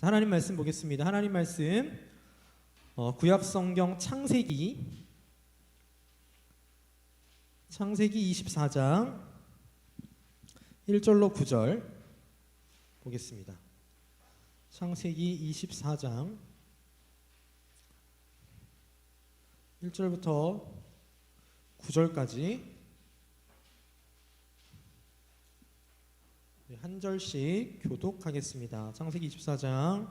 하나님 말씀 보겠습니다. 하나님 말씀 구약 성경 창세기 24장 1절로 9절 보겠습니다. 창세기 24장 1절부터 9절까지 한 절씩 교독하겠습니다. 창세기 24장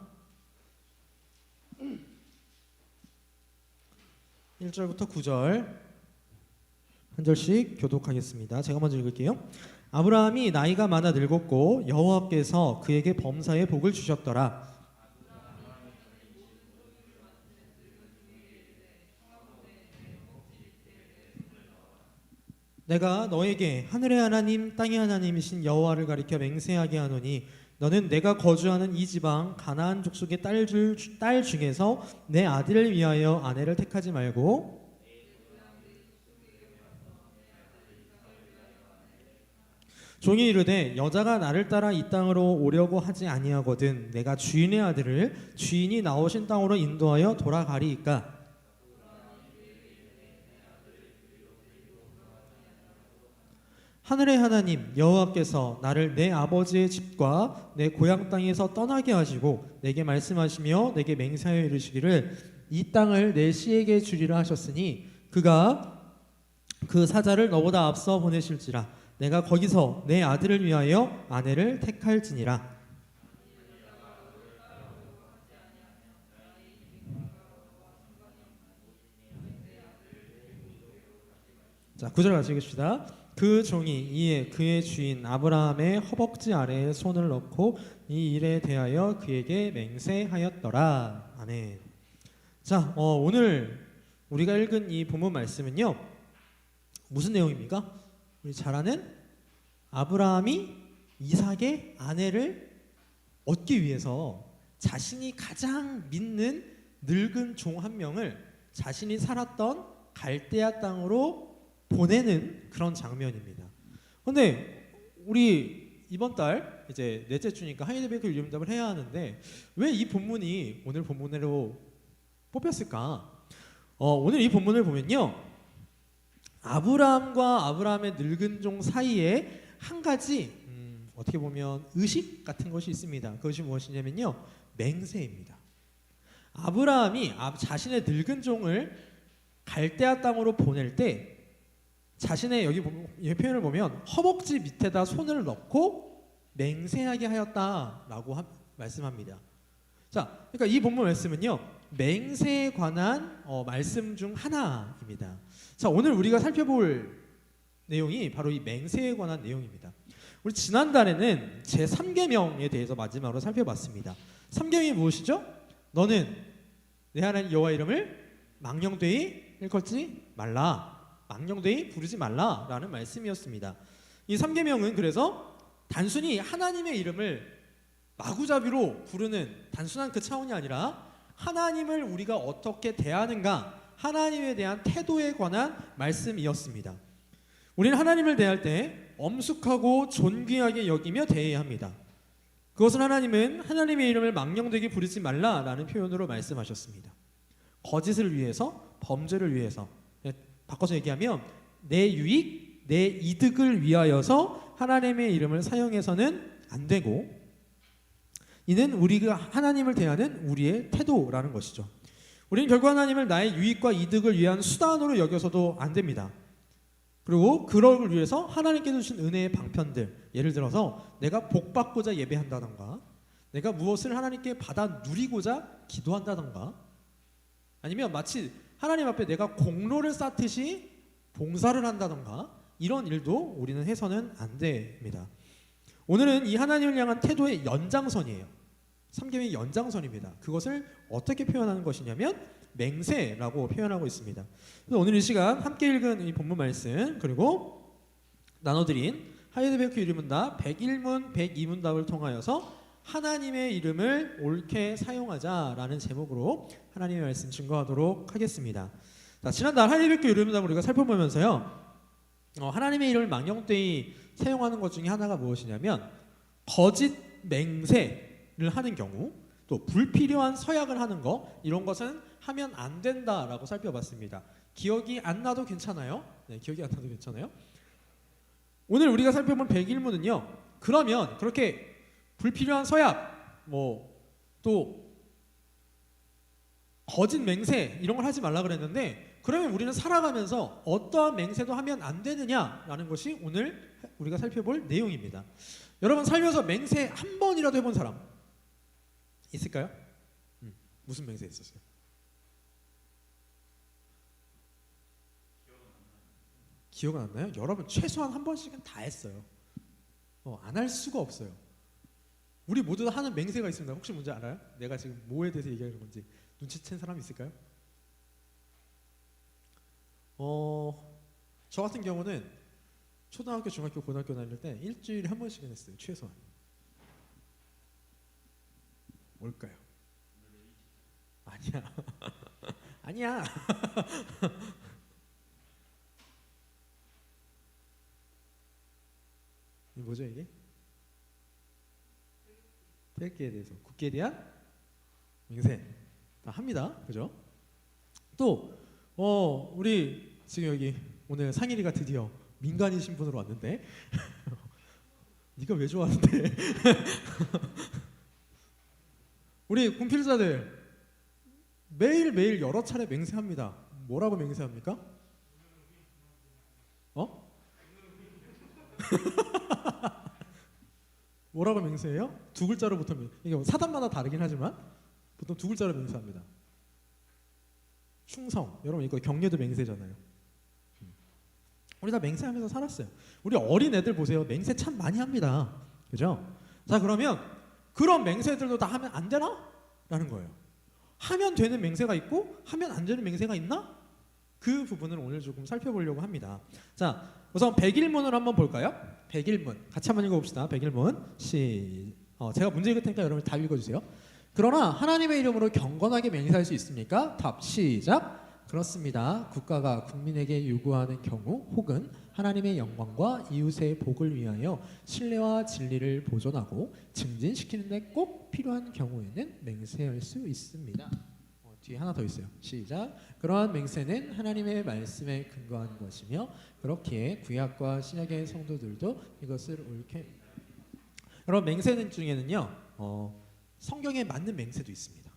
1절부터 9절 한 절씩 교독하겠습니다. 제가 먼저 읽을게요. 아브라함이 나이가 많아 늙었고 여호와께서 그에게 범사의 복을 주셨더라. 내가 너에게 하늘의 하나님 땅의 하나님이신 여호와를 가리켜 맹세하게 하노니 너는 내가 거주하는 이 지방 가나안 족속의 딸 중에서 내 아들을 위하여 아내를 택하지 말고 종이 이르되 여자가 나를 따라 이 땅으로 오려고 하지 아니하거든 내가 주인의 아들을 주인이 나오신 땅으로 인도하여 돌아가리이까. 하늘의 하나님 여호와께서 나를 내 아버지의 집과 내 고향 땅에서 떠나게 하시고 내게 말씀하시며 내게 맹세하여 이르시기를 이 땅을 내 씨에게 주리라 하셨으니 그가 그 사자를 너보다 앞서 보내실지라 내가 거기서 내 아들을 위하여 아내를 택할지니라. 자, 9절 같이 읽읍시다. 그 종이 이에 그의 주인 아브라함의 허벅지 아래에 손을 넣고 이 일에 대하여 그에게 맹세하였더라. 아멘. 자, 오늘 우리가 읽은 이 본문 말씀은요 무슨 내용입니까? 우리 잘 아는 아브라함이 이삭의 아내를 얻기 위해서 자신이 가장 믿는 늙은 종 한 명을 자신이 살았던 갈대아 땅으로 보내는 그런 장면입니다. 근데 우리 이번 달 이제 넷째 주니까 하이델베르크 유림답을 해야 하는데 왜 이 본문이 오늘 본문으로 뽑혔을까? 오늘 이 본문을 보면요 아브라함과 아브라함의 늙은 종 사이에 한 가지 어떻게 보면 의식 같은 것이 있습니다. 그것이 무엇이냐면요 맹세입니다. 아브라함이 자신의 늙은 종을 갈대아 땅으로 보낼 때 자신의 여기 표현을 보면 허벅지 밑에다 손을 넣고 맹세하게 하였다라고 말씀합니다. 자, 그러니까 이 본문 말씀은요 맹세에 관한 말씀 중 하나입니다. 자, 오늘 우리가 살펴볼 내용이 바로 이 맹세에 관한 내용입니다. 우리 지난달에는 제3계명에 대해서 마지막으로 살펴봤습니다. 3계명이 무엇이죠? 너는 내 하나님 여호와 이름을 망령되이 일컫지 말라. 망령되이 부르지 말라라는 말씀이었습니다. 이 3계명은 그래서 단순히 하나님의 이름을 마구잡이로 부르는 단순한 그 차원이 아니라 하나님을 우리가 어떻게 대하는가 하나님에 대한 태도에 관한 말씀이었습니다. 우리는 하나님을 대할 때 엄숙하고 존귀하게 여기며 대해야 합니다. 그것은 하나님은 하나님의 이름을 망령되게 부르지 말라라는 표현으로 말씀하셨습니다. 거짓을 위해서 범죄를 위해서 바꿔서 얘기하면 내 유익, 내 이득을 위하여서 하나님의 이름을 사용해서는 안 되고 이는 우리가 하나님을 대하는 우리의 태도라는 것이죠. 우리는 결국 하나님을 나의 유익과 이득을 위한 수단으로 여겨서도 안 됩니다. 그리고 그걸 위해서 하나님께서 주신 은혜의 방편들 예를 들어서 내가 복받고자 예배한다던가 내가 무엇을 하나님께 받아 누리고자 기도한다던가 아니면 마치 하나님 앞에 내가 공로를 쌓듯이 봉사를 한다던가 이런 일도 우리는 해서는 안 됩니다. 오늘은 이 하나님을 향한 태도의 연장선이에요. 3계명의 연장선입니다. 그것을 어떻게 표현하는 것이냐면 맹세라고 표현하고 있습니다. 그래서 오늘 이 시간 함께 읽은 이 본문 말씀 그리고 나눠드린 하이델베르크 유리문답 101문 102문답을 통하여서 하나님의 이름을 옳게 사용하자라는 제목으로 하나님의 말씀 증거하도록 하겠습니다. 자, 지난달 하이델베르크 유리문답을 우리가 살펴보면서요 하나님의 이름을 망령되이 사용하는 것 중에 하나가 무엇이냐면 거짓 맹세를 하는 경우 또 불필요한 서약을 하는 거 이런 것은 하면 안 된다라고 살펴봤습니다. 기억이 안 나도 괜찮아요? 네, 기억이 안 나도 괜찮아요? 오늘 우리가 살펴본 101문은요. 그러면 그렇게 불필요한 서약, 또 거짓 맹세 이런 걸 하지 말라 그랬는데 그러면 우리는 살아가면서 어떠한 맹세도 하면 안 되느냐라는 것이 오늘 우리가 살펴볼 내용입니다. 여러분 살면서 맹세 한 번이라도 해본 사람 있을까요? 무슨 맹세 있었어요? 기억은 안 나요? 여러분 최소한 한 번씩은 다 했어요. 안 할 수가 없어요. 우리 모두 다 하는 맹세가 있습니다. 혹시 뭔지 알아요? 내가 지금 뭐에 대해서 얘기하는 건지 눈치챈 사람 있을까요? 저 같은 경우는 초등학교, 중학교, 고등학교 다닐 때 일주일에 한 번씩은 했어요. 최소한. 뭘까요? 아니야. 아니야. 뭐죠 이게? 태극기에 대해서 국기에 대한 맹세 다 합니다. 그죠? 또 우리 지금 여기 오늘 상일이가 드디어 민간인 신분으로 왔는데 네가 왜 좋아하는데? 우리 군필자들 매일매일 여러 차례 맹세합니다. 뭐라고 맹세합니까? 뭐라고 맹세해요? 두 글자로 보통 이게 사단마다 다르긴 하지만 보통 두 글자로 맹세합니다. 충성. 여러분 이거 경례도 맹세잖아요. 우리 다 맹세하면서 살았어요. 우리 어린 애들 보세요. 맹세 참 많이 합니다. 그죠? 자 그러면 그런 맹세들도 다 하면 안 되나? 라는 거예요. 하면 되는 맹세가 있고 하면 안 되는 맹세가 있나? 그 부분을 오늘 조금 살펴보려고 합니다. 자 우선 101문을 한번 볼까요? 101문 같이 한번 읽어봅시다. 101문 제가 문제 읽을 테니까 여러분 다 읽어주세요. 그러나 하나님의 이름으로 경건하게 맹세할 수 있습니까? 답 시작. 그렇습니다. 국가가 국민에게 요구하는 경우 혹은 하나님의 영광과 이웃의 복을 위하여 신뢰와 진리를 보존하고 증진시키는 데 꼭 필요한 경우에는 맹세할 수 있습니다. 뒤에 하나 더 있어요. 시작. 그러한 맹세는 하나님의 말씀에 근거한 것이며 그렇기에 구약과 신약의 성도들도 이것을 옳게 여러분 맹세는 중에는요 성경에 맞는 맹세도 있습니다.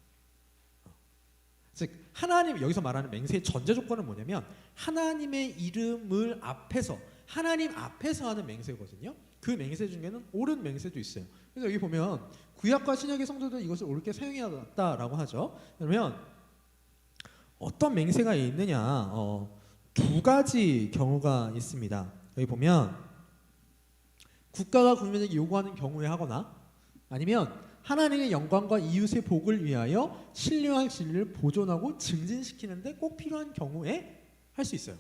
즉 하나님 여기서 말하는 맹세의 전제 조건은 뭐냐면 하나님의 이름을 앞에서 하나님 앞에서 하는 맹세거든요. 그 맹세 중에는 옳은 맹세도 있어요. 그래서 여기 보면 구약과 신약의 성도들은 이것을 옳게 사용해야겠다라고 하죠. 그러면 어떤 맹세가 있느냐? 두 가지 경우가 있습니다. 여기 보면 국가가 국민에게 요구하는 경우에 하거나 아니면 하나님의 영광과 이웃의 복을 위하여 신뢰와 진리를 보존하고 증진시키는데 꼭 필요한 경우에 할 수 있어요.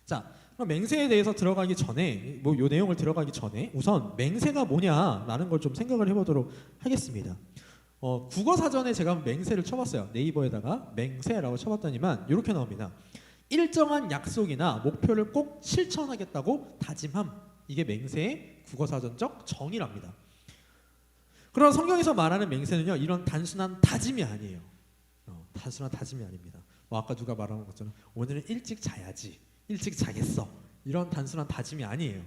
자, 그럼 맹세에 대해서 들어가기 전에 요 내용을 들어가기 전에 우선 맹세가 뭐냐라는 걸 좀 생각을 해보도록 하겠습니다. 국어 사전에 제가 맹세를 쳐봤어요. 네이버에다가 맹세라고 쳐봤더니만 이렇게 나옵니다. 일정한 약속이나 목표를 꼭 실천하겠다고 다짐함. 이게 맹세의 국어 사전적 정의랍니다. 그러나 성경에서 말하는 맹세는요 이런 단순한 다짐이 아니에요. 단순한 다짐이 아닙니다. 아까 누가 말한 것처럼 오늘은 일찍 자야지, 일찍 자겠어 이런 단순한 다짐이 아니에요.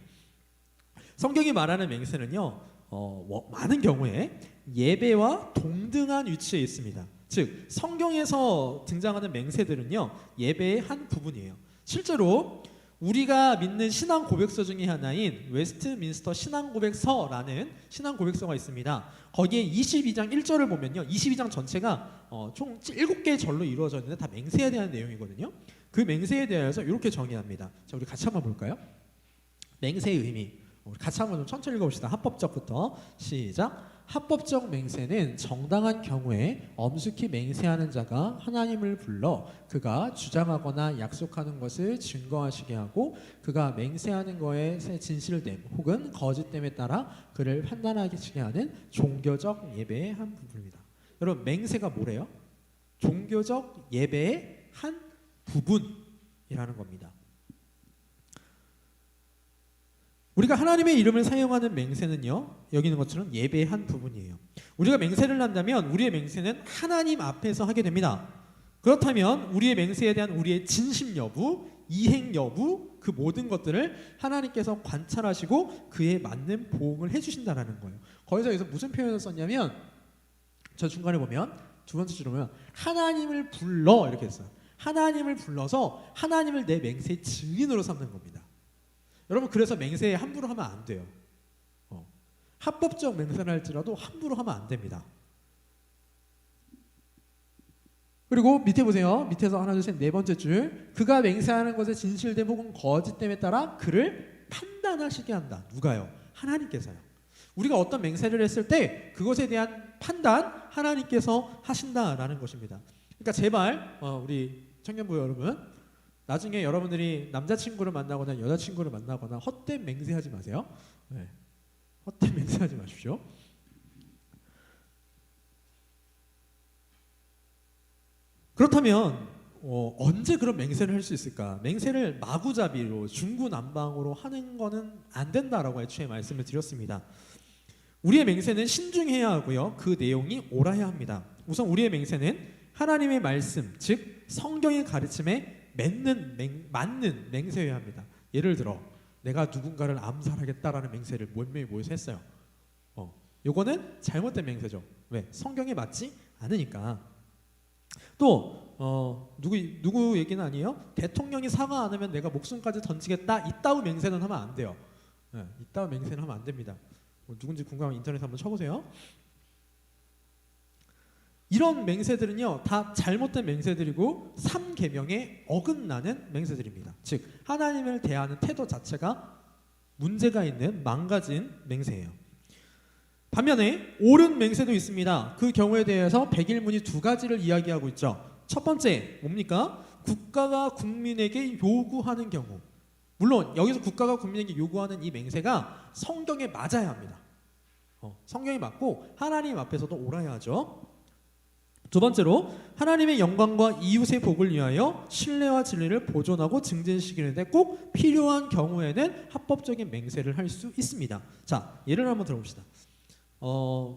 성경이 말하는 맹세는요 많은 경우에 예배와 동등한 위치에 있습니다. 즉 성경에서 등장하는 맹세들은요 예배의 한 부분이에요. 실제로 우리가 믿는 신앙 고백서 중에 하나인 웨스트민스터 신앙 고백서라는 신앙 고백서가 있습니다. 거기에 22장 1절을 보면요 22장 전체가 총 7개의 절로 이루어져 있는데 다 맹세에 대한 내용이거든요. 그 맹세에 대해서 이렇게 정의합니다. 자, 우리 같이 한번 볼까요? 맹세의 의미. 우리 같이 한번 좀 천천히 읽어봅시다. 합법적부터 시작. 합법적 맹세는 정당한 경우에 엄숙히 맹세하는 자가 하나님을 불러 그가 주장하거나 약속하는 것을 증거하시게 하고 그가 맹세하는 것의 진실됨 혹은 거짓됨에 따라 그를 판단하게 하는 종교적 예배의 한 부분입니다. 여러분 맹세가 뭐래요? 종교적 예배의 한 부분이라는 겁니다. 우리가 하나님의 이름을 사용하는 맹세는요 여기 있는 것처럼 예배의 한 부분이에요. 우리가 맹세를 한다면 우리의 맹세는 하나님 앞에서 하게 됩니다. 그렇다면 우리의 맹세에 대한 우리의 진심 여부, 이행 여부, 그 모든 것들을 하나님께서 관찰하시고 그에 맞는 보응을 해주신다라는 거예요. 거기서 무슨 표현을 썼냐면 저 중간에 보면 두 번째 줄에 보면 하나님을 불러 이렇게 했어요. 하나님을 불러서 하나님을 내 맹세의 증인으로 삼는 겁니다. 여러분 그래서 맹세에 함부로 하면 안 돼요. 합법적 맹세를 할지라도 함부로 하면 안 됩니다. 그리고 밑에 보세요. 밑에서 하나 둘 셋 네 번째 줄. 그가 맹세하는 것에 진실됨 혹은 거짓됨에 따라 그를 판단하시게 한다. 누가요? 하나님께서요. 우리가 어떤 맹세를 했을 때 그것에 대한 판단 하나님께서 하신다라는 것입니다. 그러니까 제발 우리 청년부 여러분 나중에 여러분들이 남자친구를 만나거나 여자친구를 만나거나 헛된 맹세하지 마세요. 네. 헛된 맹세하지 마십시오. 그렇다면 언제 그런 맹세를 할 수 있을까? 맹세를 마구잡이로 중구난방으로 하는 거는 안 된다라고 애초에 말씀을 드렸습니다. 우리의 맹세는 신중해야 하고요. 그 내용이 옳아야 합니다. 우선 우리의 맹세는 하나님의 말씀, 즉 성경의 가르침에 맞는 맹세여야 합니다. 예를 들어 내가 누군가를 암살하겠다라는 맹세를 몇명이 모여서 했어요. 요거는 잘못된 맹세죠. 왜? 성경에 맞지 않으니까. 또 누구 얘기는 아니에요. 대통령이 사과 안 하면 내가 목숨까지 던지겠다. 이따위 맹세는 하면 안 돼요. 네, 이따위 맹세는 하면 안 됩니다. 누군지 궁금하면 인터넷에 한번 쳐보세요. 이런 맹세들은요 다 잘못된 맹세들이고 3계명에 어긋나는 맹세들입니다. 즉 하나님을 대하는 태도 자체가 문제가 있는 망가진 맹세예요. 반면에 옳은 맹세도 있습니다. 그 경우에 대해서 백일문이 두 가지를 이야기하고 있죠. 첫 번째 뭡니까? 국가가 국민에게 요구하는 경우. 물론 여기서 국가가 국민에게 요구하는 이 맹세가 성경에 맞아야 합니다. 성경이 맞고 하나님 앞에서도 옳아야 하죠. 두 번째로 하나님의 영광과 이웃의 복을 위하여 신뢰와 진리를 보존하고 증진시키는데 꼭 필요한 경우에는 합법적인 맹세를 할 수 있습니다. 자, 예를 한번 들어봅시다.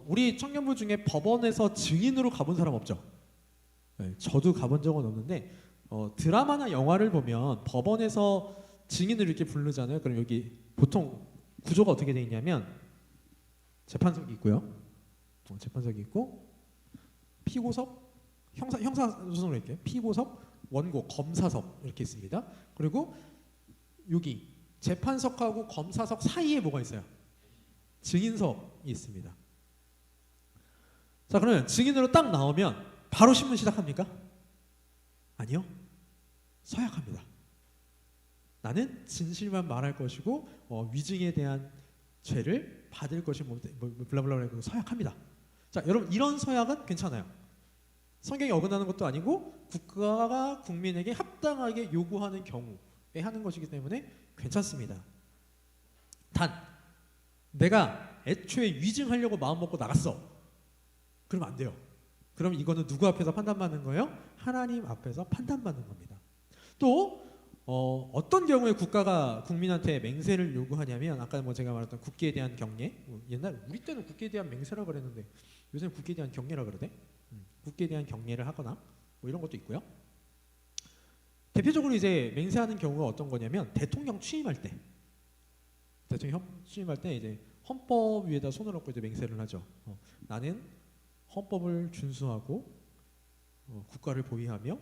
우리 청년부 중에 법원에서 증인으로 가본 사람 없죠? 네, 저도 가본 적은 없는데 드라마나 영화를 보면 법원에서 증인을 이렇게 부르잖아요. 그럼 여기 보통 구조가 어떻게 되어 있냐면 재판석이 있고요. 재판석이 있고 피고석, 형사소송으로 이렇게 피고석, 원고, 검사석 이렇게 있습니다. 그리고 여기 재판석하고 검사석 사이에 뭐가 있어요? 증인석이 있습니다. 자, 그러면 증인으로 딱 나오면 바로 신문 시작합니까? 아니요. 서약합니다. 나는 진실만 말할 것이고 위증에 대한 죄를 받을 것이 블라블라 서약합니다. 자, 여러분 이런 서약은 괜찮아요. 성경이 어긋나는 것도 아니고 국가가 국민에게 합당하게 요구하는 경우에 하는 것이기 때문에 괜찮습니다. 단 내가 애초에 위증하려고 마음먹고 나갔어. 그러면 안 돼요. 그럼 이거는 누구 앞에서 판단받는 거예요? 하나님 앞에서 판단받는 겁니다. 또 어떤 경우에 국가가 국민한테 맹세를 요구하냐면 아까 제가 말했던 국기에 대한 경례. 옛날 우리 때는 국기에 대한 맹세라 그랬는데 요새는 국기에 대한 경례라 그러대. 국기에 대한 경례를 하거나 이런 것도 있고요. 대표적으로 이제 맹세하는 경우가 어떤 거냐면 대통령 취임할 때 이제 헌법 위에다 손을 얹고 이제 맹세를 하죠. 나는 헌법을 준수하고 국가를 보위하며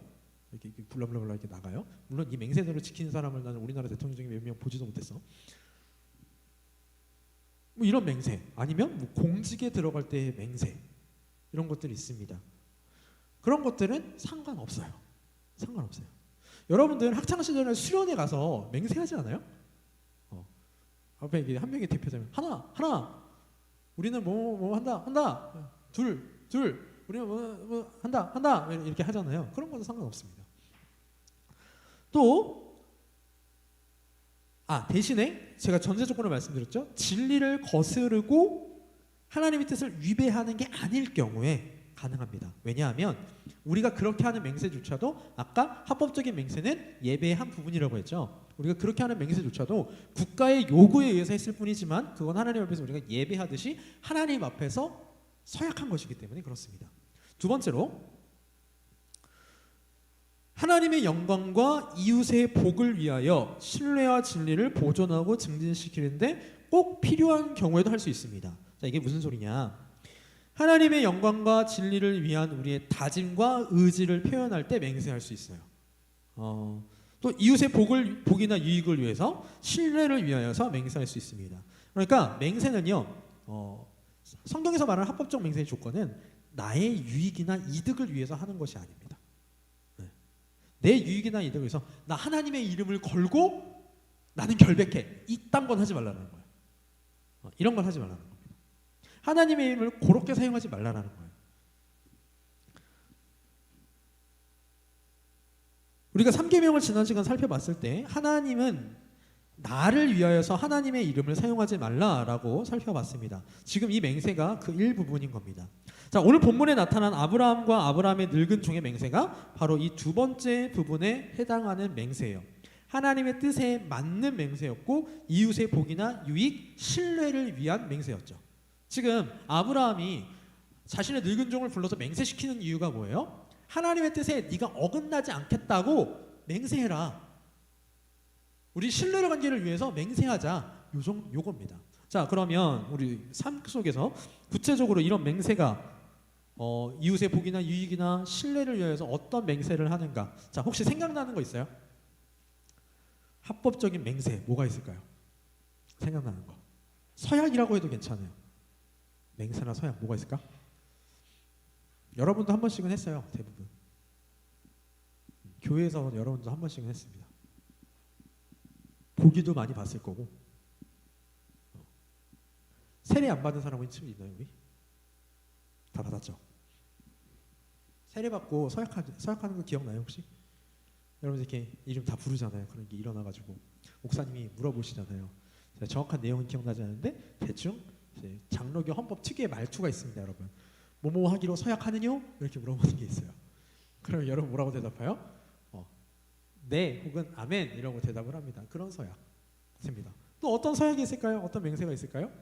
이렇게 블라블라블라 이렇게 나가요. 물론 이 맹세대로 지킨 사람을 나는 우리나라 대통령 중에 몇 명 보지도 못했어. 이런 맹세 아니면 공직에 들어갈 때의 맹세 이런 것들이 있습니다. 그런 것들은 상관없어요. 여러분들 학창 시절에 수련회 가서 맹세하지 않아요? 앞에 이게 한 명이 대표자면 하나 우리는 뭐 한다 둘 우리는 뭐 한다 이렇게 하잖아요. 그런 것도 상관없습니다. 또 대신에 제가 전제 조건을 말씀드렸죠. 진리를 거스르고 하나님의 뜻을 위배하는 게 아닐 경우에 가능합니다. 왜냐하면 우리가 그렇게 하는 맹세조차도 아까 합법적인 맹세는 예배의 한 부분이라고 했죠. 우리가 그렇게 하는 맹세조차도 국가의 요구에 의해서 했을 뿐이지만 그건 하나님 앞에서 우리가 예배하듯이 하나님 앞에서 서약한 것이기 때문에 그렇습니다. 두 번째로 하나님의 영광과 이웃의 복을 위하여 신뢰와 진리를 보존하고 증진시키는데 꼭 필요한 경우에도 할 수 있습니다. 자, 이게 무슨 소리냐? 하나님의 영광과 진리를 위한 우리의 다짐과 의지를 표현할 때 맹세할 수 있어요. 또 이웃의 복이나 유익을 위해서 신뢰를 위하여서 맹세할 수 있습니다. 그러니까 맹세는요, 성경에서 말하는 합법적 맹세의 조건은 나의 유익이나 이득을 위해서 하는 것이 아닙니다. 내 유익이나 이득을 위해서 나 하나님의 이름을 걸고 나는 결백해. 이딴 건 하지 말라는 거예요. 이런 건 하지 말라는 겁니다. 하나님의 이름을 그렇게 사용하지 말라는 거예요. 우리가 3계명을 지난 시간 살펴봤을 때 하나님은 나를 위하여서 하나님의 이름을 사용하지 말라라고 살펴봤습니다. 지금 이 맹세가 그 일부분인 겁니다. 자, 오늘 본문에 나타난 아브라함과 아브라함의 늙은 종의 맹세가 바로 이 두 번째 부분에 해당하는 맹세예요. 하나님의 뜻에 맞는 맹세였고 이웃의 복이나 유익, 신뢰를 위한 맹세였죠. 지금 아브라함이 자신의 늙은 종을 불러서 맹세시키는 이유가 뭐예요? 하나님의 뜻에 네가 어긋나지 않겠다고 맹세해라. 우리 신뢰의 관계를 위해서 맹세하자. 요겁니다. 자, 그러면 우리 삶 속에서 구체적으로 이런 맹세가 이웃의 복이나 유익이나 신뢰를 위해서 어떤 맹세를 하는가? 자, 혹시 생각나는 거 있어요? 합법적인 맹세 뭐가 있을까요? 생각나는 거. 서약이라고 해도 괜찮아요. 맹세나 서약 뭐가 있을까? 여러분도 한 번씩은 했어요. 대부분. 교회에서 여러분도 한 번씩은 했습니다. 보기도 많이 봤을 거고. 세례 안 받은 사람은 친구 있나요, 우리? 다 받았죠? 세례 받고 서약하는 거 기억나요, 혹시? 여러분 이렇게 이름 다 부르잖아요. 그런 게 일어나가지고 목사님이 물어보시잖아요. 정확한 내용은 기억나지 않는데 대충 장로교 헌법 특유의 말투가 있습니다, 여러분. 뭐뭐 하기로 서약하느뇨? 이렇게 물어보는 게 있어요. 그러면 여러분 뭐라고 대답해요? 네 혹은 아멘 이라고 대답을 합니다. 그런 서약입니다. 또 어떤 서약이 있을까요? 어떤 맹세가 있을까요?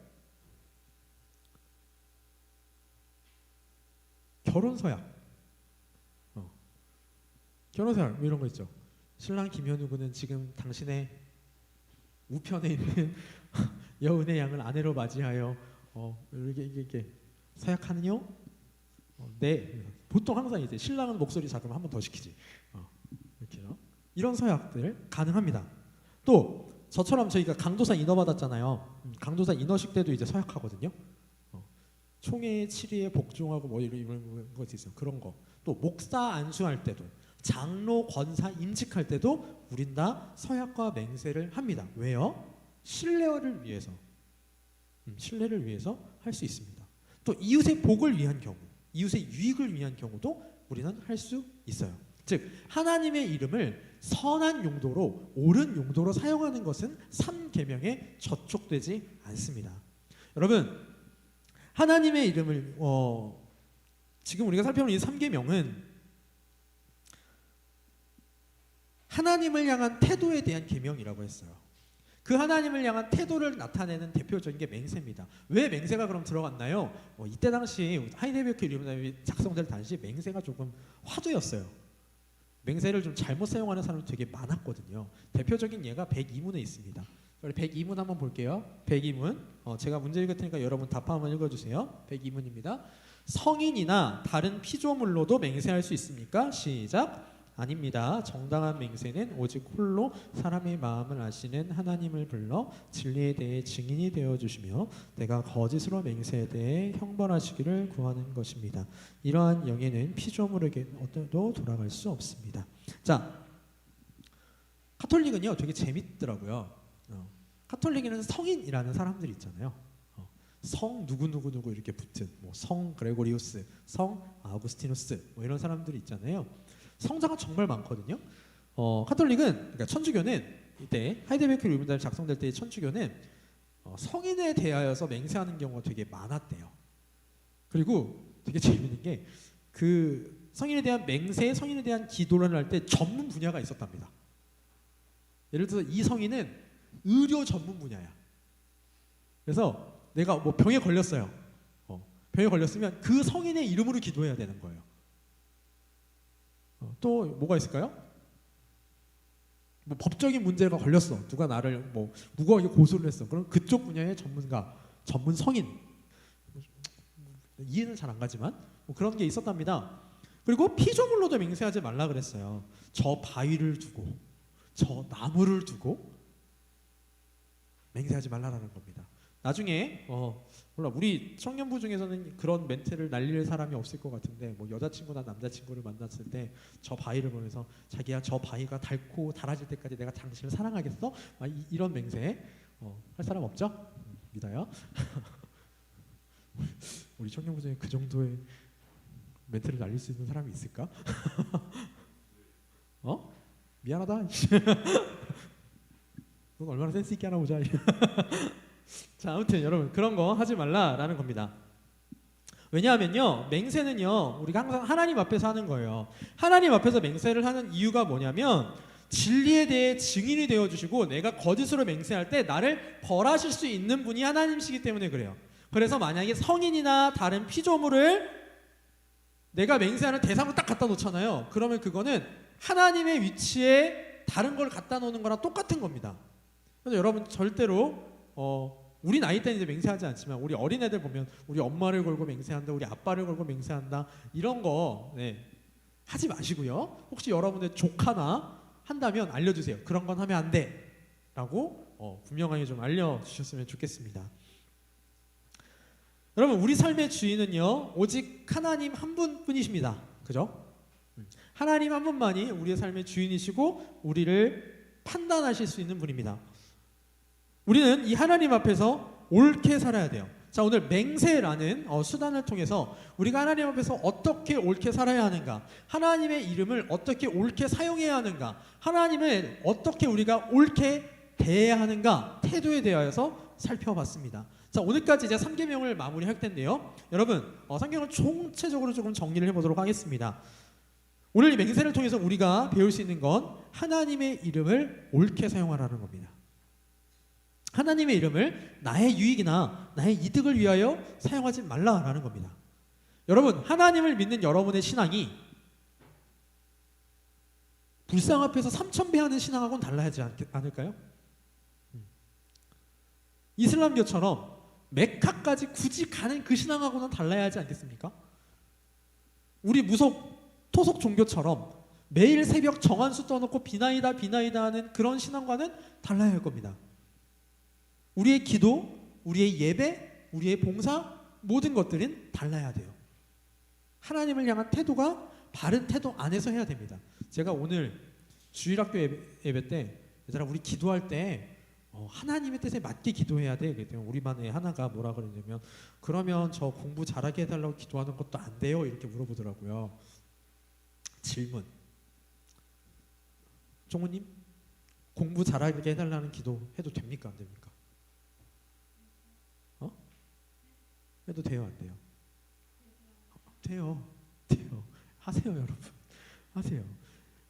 결혼 서약. 결혼 서약 뭐 이런 거 있죠. 신랑 김현우 군은 지금 당신의 우편에 있는 여운의 양을 아내로 맞이하여 이렇게 서약하느뇨? 네. 보통 항상 이제 신랑은 목소리 작으면 한 번 더 시키지. 이렇게요. 이런 서약들 가능합니다. 또 저처럼 저희가 강도사 인허 받았잖아요. 강도사 인허식 때도 이제 서약하거든요. 총회 7위에 복종하고 뭐 이런 것이 있어요. 그런 거. 또 목사 안수할 때도, 장로 권사 임직할 때도 우린 다 서약과 맹세를 합니다. 왜요? 신뢰를 위해서. 신뢰를 위해서 할 수 있습니다. 또 이웃의 복을 위한 경우, 이웃의 유익을 위한 경우도 우리는 할 수 있어요. 즉 하나님의 이름을 선한 용도로, 옳은 용도로 사용하는 것은 3계명에 저촉되지 않습니다. 여러분, 하나님의 이름을 지금 우리가 살펴보는 이 3계명은 하나님을 향한 태도에 대한 계명이라고 했어요. 그 하나님을 향한 태도를 나타내는 대표적인 게 맹세입니다. 왜 맹세가 그럼 들어갔나요? 이때 당시 하이델베르크 이름이 작성될 당시 맹세가 조금 화두였어요. 맹세를 좀 잘못 사용하는 사람이 되게 많았거든요. 대표적인 예가 102문에 있습니다. 102문 한번 볼게요. 102문. 제가 문제 읽을 테니까 여러분 답 한번 읽어주세요. 102문입니다. 성인이나 다른 피조물로도 맹세할 수 있습니까? 시작. 아닙니다. 정당한 맹세는 오직 홀로 사람의 마음을 아시는 하나님을 불러 진리에 대해 증인이 되어주시며 내가 거짓으로 맹세에 대해 형벌하시기를 구하는 것입니다. 이러한 영예는 피조물에게도 돌아갈 수 없습니다. 자, 카톨릭은요 되게 재밌더라고요. 카톨릭에는 성인이라는 사람들이 있잖아요. 성 누구 이렇게 붙은 성 그레고리우스, 성 아우구스티누스 뭐 이런 사람들이 있잖아요. 성자가 정말 많거든요. 카톨릭은, 그러니까 천주교는 이때 하이델베르크 율문단이 작성될 때 천주교는 성인에 대하여서 맹세하는 경우가 되게 많았대요. 그리고 되게 재밌는 게 그 성인에 대한 맹세, 성인에 대한 기도를 할 때 전문 분야가 있었답니다. 예를 들어서 이 성인은 의료 전문 분야야. 그래서 내가 뭐 병에 걸렸어요. 병에 걸렸으면 그 성인의 이름으로 기도해야 되는 거예요. 또 뭐가 있을까요? 뭐 법적인 문제가 걸렸어. 누가 나를 뭐 무고하게 고소를 했어. 그럼 그쪽 분야의 전문가, 전문 성인, 이해는 잘 안 가지만 뭐 그런 게 있었답니다. 그리고 피조물로도 맹세하지 말라 그랬어요. 저 바위를 두고 저 나무를 두고 맹세하지 말라라는 겁니다. 나중에 몰라, 우리 청년부 중에서는 그런 멘트를 날릴 사람이 없을 것 같은데, 뭐 여자친구나 남자친구를 만났을 때 저 바위를 보면서 자기야 저 바위가 닳고 닳아질 때까지 내가 당신을 사랑하겠어? 이런 맹세 할 사람 없죠? 믿어요? 우리 청년부 중에 그 정도의 멘트를 날릴 수 있는 사람이 있을까? 미안하다. 넌 얼마나 센스 있게 하나 보자. 자, 아무튼 여러분 그런 거 하지 말라라는 겁니다. 왜냐하면요, 맹세는요 우리가 항상 하나님 앞에서 하는 거예요. 하나님 앞에서 맹세를 하는 이유가 뭐냐면 진리에 대해 증인이 되어주시고 내가 거짓으로 맹세할 때 나를 벌하실 수 있는 분이 하나님이시기 때문에 그래요. 그래서 만약에 성인이나 다른 피조물을 내가 맹세하는 대상으로 딱 갖다 놓잖아요. 그러면 그거는 하나님의 위치에 다른 걸 갖다 놓는 거랑 똑같은 겁니다. 그래서 여러분 절대로 우리 나이 때는 이제 맹세하지 않지만 우리 어린애들 보면 우리 엄마를 걸고 맹세한다, 우리 아빠를 걸고 맹세한다, 이런 거 하지 마시고요. 혹시 여러분의 조카나 한다면 알려주세요. 그런 건 하면 안 돼 라고 분명하게 좀 알려주셨으면 좋겠습니다. 여러분 우리 삶의 주인은요 오직 하나님 한 분뿐이십니다. 그죠? 하나님 한 분만이 우리의 삶의 주인이시고 우리를 판단하실 수 있는 분입니다. 우리는 이 하나님 앞에서 옳게 살아야 돼요. 자, 오늘 맹세라는 수단을 통해서 우리가 하나님 앞에서 어떻게 옳게 살아야 하는가, 하나님의 이름을 어떻게 옳게 사용해야 하는가, 하나님을 어떻게 우리가 옳게 대해야 하는가, 태도에 대하여서 살펴봤습니다. 자, 오늘까지 이제 3계명을 마무리할 텐데요. 여러분, 3계명을 총체적으로 조금 정리를 해보도록 하겠습니다. 오늘 이 맹세를 통해서 우리가 배울 수 있는 건 하나님의 이름을 옳게 사용하라는 겁니다. 하나님의 이름을 나의 유익이나 나의 이득을 위하여 사용하지 말라라는 겁니다. 여러분, 하나님을 믿는 여러분의 신앙이 불상 앞에서 3000배 하는 신앙하고는 달라야지 않을까요? 이슬람교처럼 메카까지 굳이 가는 그 신앙하고는 달라야 하지 않겠습니까? 우리 토속 종교처럼 매일 새벽 정한수 떠놓고 비나이다 하는 그런 신앙과는 달라야 할 겁니다. 우리의 기도, 우리의 예배, 우리의 봉사, 모든 것들은 달라야 돼요. 하나님을 향한 태도가 바른 태도 안에서 해야 됩니다. 제가 오늘 주일학교 예배 때 얘들아 우리 기도할 때 하나님의 뜻에 맞게 기도해야 돼. 그랬더니 우리 반에 하나가 뭐라 그러냐면 그러면 저 공부 잘하게 해달라고 기도하는 것도 안 돼요? 이렇게 물어보더라고요. 질문. 종우님, 공부 잘하게 해달라는 기도 해도 됩니까? 안 됩니까? 해도 돼요? 안 돼요? 돼요. 하세요, 여러분. 하세요.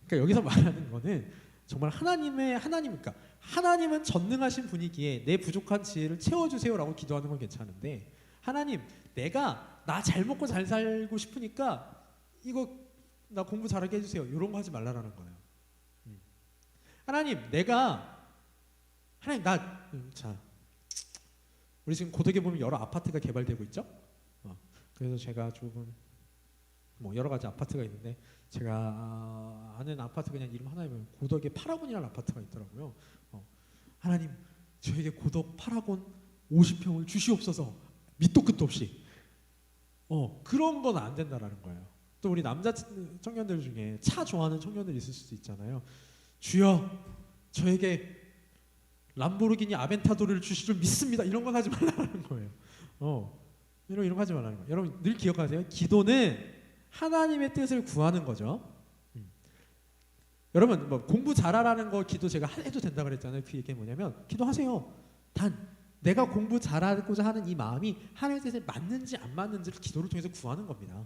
그러니까 여기서 말하는 거는 정말 그러니까 하나님은 전능하신 분이기에 내 부족한 지혜를 채워주세요라고 기도하는 건 괜찮은데, 하나님, 내가 나 잘 먹고 잘 살고 싶으니까 이거 나 공부 잘하게 해주세요. 이런 거 하지 말라라는 거예요. 하나님, 자, 우리 지금 고덕에 보면 여러 아파트가 개발되고 있죠. 그래서 제가 조금 여러 가지 아파트가 있는데 제가 아는 아파트 그냥 이름 하나이면 고덕에 파라곤이라는 아파트가 있더라고요. 하나님, 저에게 고덕 파라곤 50평을 주시옵소서. 밑도 끝도 없이. 그런 건 안 된다라는 거예요. 또 우리 남자 청년들 중에 차 좋아하는 청년들 있을 수도 있잖아요. 주여, 저에게 람보르기니 아벤타도르를 주실 줄 믿습니다. 이런 건 하지 말라는 거예요. 이런 거 하지 말라는 거예요. 여러분 늘 기억하세요. 기도는 하나님의 뜻을 구하는 거죠. 여러분 공부 잘하라는 거 기도 제가 해도 된다 그랬잖아요. 그 얘기는 뭐냐면 기도하세요. 단 내가 공부 잘하고자 하는 이 마음이 하나님의 뜻에 맞는지 안 맞는지를 기도를 통해서 구하는 겁니다.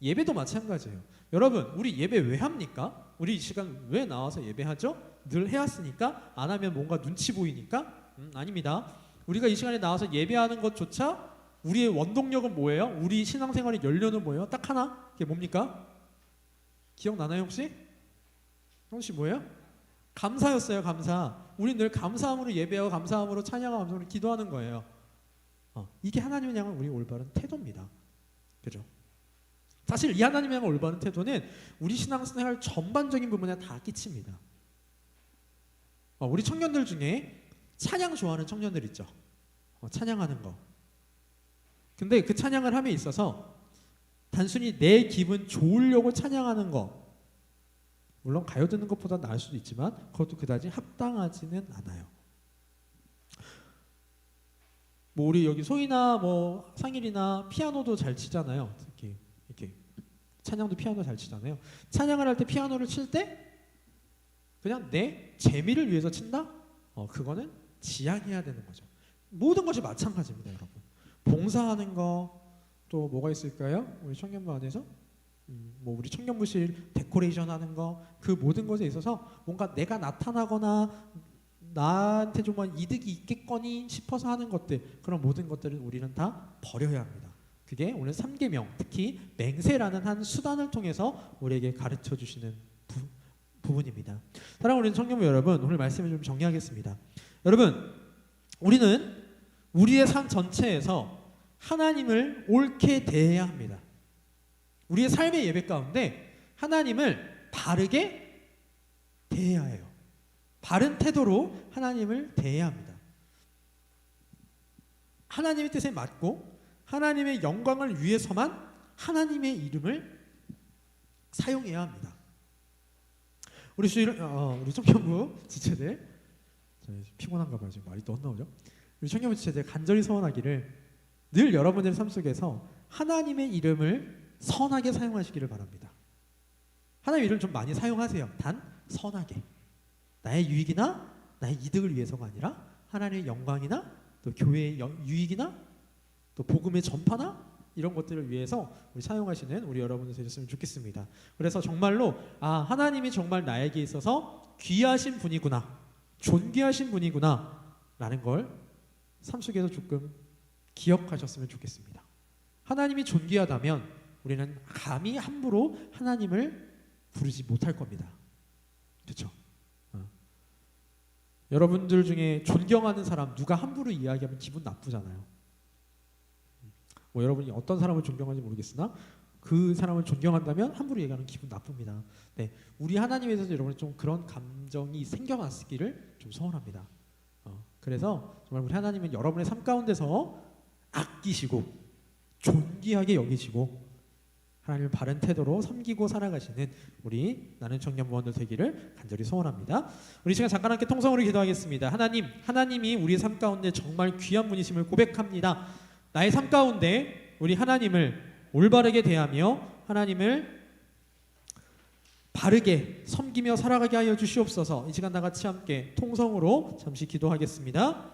예배도 마찬가지예요. 여러분 우리 예배 왜 합니까? 우리 이 시간 왜 나와서 예배하죠? 늘 해왔으니까? 안 하면 뭔가 눈치 보이니까? 아닙니다. 우리가 이 시간에 나와서 예배하는 것조차 우리의 원동력은 뭐예요? 우리 신앙생활의 연료는 뭐예요? 딱 하나? 그게 뭡니까? 기억나나요 혹시? 혹시 뭐예요? 감사였어요. 감사. 우린 늘 감사함으로 예배하고 감사함으로 찬양하고 감사함으로 기도하는 거예요. 이게 하나님을 향한 우리 올바른 태도입니다. 그죠? 사실 이 하나님을 향한 올바른 태도는 우리 신앙생활 전반적인 부분에 다 끼칩니다. 우리 청년들 중에 찬양 좋아하는 청년들 있죠. 찬양하는 거. 근데 그 찬양을 함에 있어서 단순히 내 기분 좋으려고 찬양하는 거, 물론 가요 듣는 것보다 나을 수도 있지만 그것도 그다지 합당하지는 않아요. 뭐 우리 여기 소희나 뭐 상일이나 피아노도 잘 치잖아요. 특히 이렇게 찬양도 피아노 잘 치잖아요. 찬양을 할 때 피아노를 칠 때 그냥 내 재미를 위해서 친다? 그거는 지양해야 되는 거죠. 모든 것이 마찬가지입니다, 여러분. 봉사하는 거 또 뭐가 있을까요? 우리 청년부 안에서 뭐 우리 청년부실 데코레이션 하는 거, 그 모든 것에 있어서 뭔가 내가 나타나거나 나한테 좀 이득이 있겠거니 싶어서 하는 것들, 그런 모든 것들은 우리는 다 버려야 합니다. 그게 오늘 3계명, 특히 맹세라는 한 수단을 통해서 우리에게 가르쳐 주시는 부분입니다. 사랑하는 청년부 여러분, 오늘 말씀을 좀 정리하겠습니다. 여러분, 우리는 우리의 삶 전체에서 하나님을 옳게 대해야 합니다. 우리의 삶의 예배 가운데 하나님을 바르게 대해야 해요. 바른 태도로 하나님을 대해야 합니다. 하나님의 뜻에 맞고 하나님의 영광을 위해서만 하나님의 이름을 사용해야 합니다. 우리 청년부 지체들, 피곤한가 봐요. 지금 말이 또 헛나오죠. 우리 청년부 지체들 간절히 소원하기를 늘 여러분들의 삶 속에서 하나님의 이름을 선하게 사용하시기를 바랍니다. 하나님의 이름을 좀 많이 사용하세요. 단 선하게. 나의 유익이나 나의 이득을 위해서가 아니라 하나님의 영광이나 또 교회의 유익이나 또 복음의 전파나 이런 것들을 위해서 우리 사용하시는 우리 여러분들 되셨으면 좋겠습니다. 그래서 정말로 하나님이 정말 나에게 있어서 귀하신 분이구나, 존귀하신 분이구나 라는 걸 삶 속에서 조금 기억하셨으면 좋겠습니다. 하나님이 존귀하다면 우리는 감히 함부로 하나님을 부르지 못할 겁니다. 그렇죠? 여러분들 중에 존경하는 사람 누가 함부로 이야기하면 기분 나쁘잖아요. 뭐 여러분이 어떤 사람을 존경하는지 모르겠으나 그 사람을 존경한다면 함부로 얘기하는 기분 나쁩니다. 네, 우리 하나님에 대해서 여러분이 좀 그런 감정이 생겨났기를 좀 소원합니다. 그래서 정말 우리 하나님은 여러분의 삶 가운데서 아끼시고 존귀하게 여기시고 하나님을 바른 태도로 섬기고 살아가시는 우리 나는 청년부원들 되기를 간절히 소원합니다. 우리 시간 잠깐 함께 통성으로 기도하겠습니다. 하나님이 우리의 삶 가운데 정말 귀한 분이심을 고백합니다. 나의 삶 가운데 우리 하나님을 올바르게 대하며 하나님을 바르게 섬기며 살아가게 하여 주시옵소서. 이 시간 다 같이 함께 통성으로 잠시 기도하겠습니다.